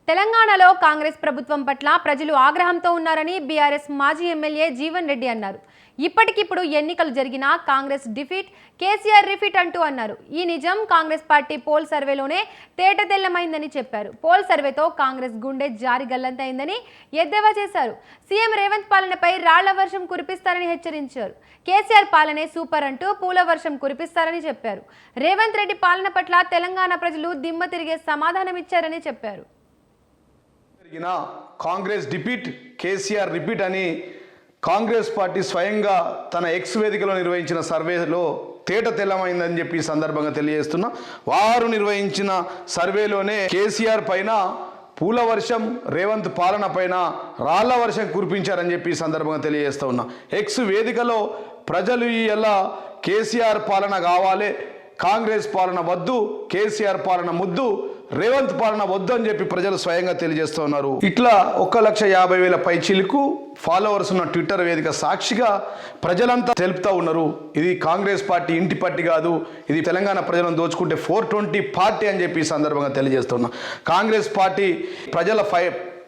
తెలంగాణలో కాంగ్రెస్ ప్రభుత్వం పట్ల ప్రజలు ఆగ్రహంతో ఉన్నారని బీఆర్ఎస్ మాజీ ఎమ్మెల్యే జీవన్ రెడ్డి అన్నారు. ఇప్పటికిప్పుడు ఎన్నికలు జరిగినా కాంగ్రెస్ డిఫీట్, కేసీఆర్ రిఫీట్ అంటూ అన్నారు. ఈ నిజం కాంగ్రెస్ పార్టీ పోల్ సర్వేలోనే తేటతెల్లమైందని చెప్పారు. పోల్ సర్వేతో కాంగ్రెస్ గుండె జారి గల్లంతైందని ఎద్దేవా చేశారు. సీఎం రేవంత్ పాలనపై రాళ్ల వర్షం కురిపిస్తారని హెచ్చరించారు. కేసీఆర్ పాలనే సూపర్ అంటూ పూల వర్షం కురిపిస్తారని చెప్పారు. రేవంత్ రెడ్డి పాలన పట్ల తెలంగాణ ప్రజలు దిమ్మ తిరిగే సమాధానమిచ్చారని చెప్పారు. కాంగ్రెస్ డిఫీట్, కేసీఆర్ రిపీట్ అని కాంగ్రెస్ పార్టీ స్వయంగా తన ఎక్స్ వేదికలో నిర్వహించిన సర్వేలో తేటతెల్లమైందని చెప్పి ఈ సందర్భంగా తెలియజేస్తున్నా. వారు నిర్వహించిన సర్వేలోనే కేసీఆర్ పైన పూల వర్షం, రేవంత్ పాలన పైన రాళ్ల వర్షం కురిపించారని చెప్పి ఈ సందర్భంగా తెలియజేస్తూ ఉన్నా. ఎక్స్ వేదికలో ప్రజలు ఎలా కేసీఆర్ పాలన కావాలి, కాంగ్రెస్ పాలన వద్దు, కేసీఆర్ పాలన ముద్దు, రేవంత్ పాలన వద్దు అని చెప్పి ప్రజలు స్వయంగా తెలియజేస్తూ ఉన్నారు. ఇట్లా 1,50,000 పైచిలకు ఫాలోవర్స్ ఉన్న ట్విట్టర్ వేదిక సాక్షిగా ప్రజలంతా తెలుపుతూ ఉన్నారు. ఇది కాంగ్రెస్ పార్టీ ఇంటి పార్టీ కాదు, ఇది తెలంగాణ ప్రజలను దోచుకుంటే 420 పార్టీ అని చెప్పి ఈ సందర్భంగా తెలియజేస్తున్నా. కాంగ్రెస్ పార్టీ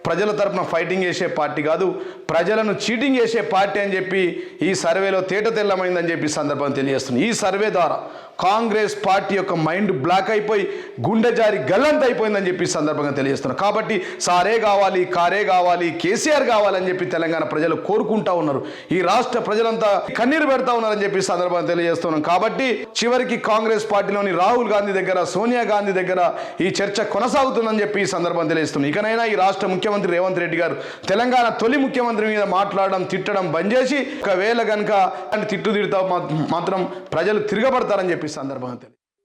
ప్రజల తరపున ఫైటింగ్ చేసే పార్టీ కాదు, ప్రజలను చీటింగ్ చేసే పార్టీ అని చెప్పి ఈ సర్వేలో తేటతెల్లమైందని చెప్పి సందర్భంగా తెలియజేస్తుంది. ఈ సర్వే ద్వారా కాంగ్రెస్ పార్టీ యొక్క మైండ్ బ్లాక్ అయిపోయి గుండె జారి గల్లంత అయిపోయిందని చెప్పి సందర్భంగా తెలియజేస్తున్నారు. కాబట్టి సారే కావాలి, కారే కావాలి, కేసీఆర్ కావాలని చెప్పి తెలంగాణ ప్రజలు కోరుకుంటా ఉన్నారు. ఈ రాష్ట్ర ప్రజలంతా కన్నీరు పెడతా ఉన్నారని చెప్పి సందర్భంగా తెలియజేస్తున్నాం. కాబట్టి చివరికి కాంగ్రెస్ పార్టీలోని రాహుల్ గాంధీ దగ్గర, సోనియా గాంధీ దగ్గర ఈ చర్చ కొనసాగుతుందని చెప్పి ఈ సందర్భంగా తెలియజేస్తున్నాం. ఇకనైనా ఈ రాష్ట్ర ముఖ్యమంత్రి రేవంత్ రెడ్డి గారు తెలంగాణ తొలి ముఖ్యమంత్రి మీద మాట్లాడడం, తిట్టడం బంద్ చేసి ఒకవేళ కనుక తిట్టు తిడతా మాత్రం ప్రజలు తిరగబడతారని చెప్పి సందర్భంగా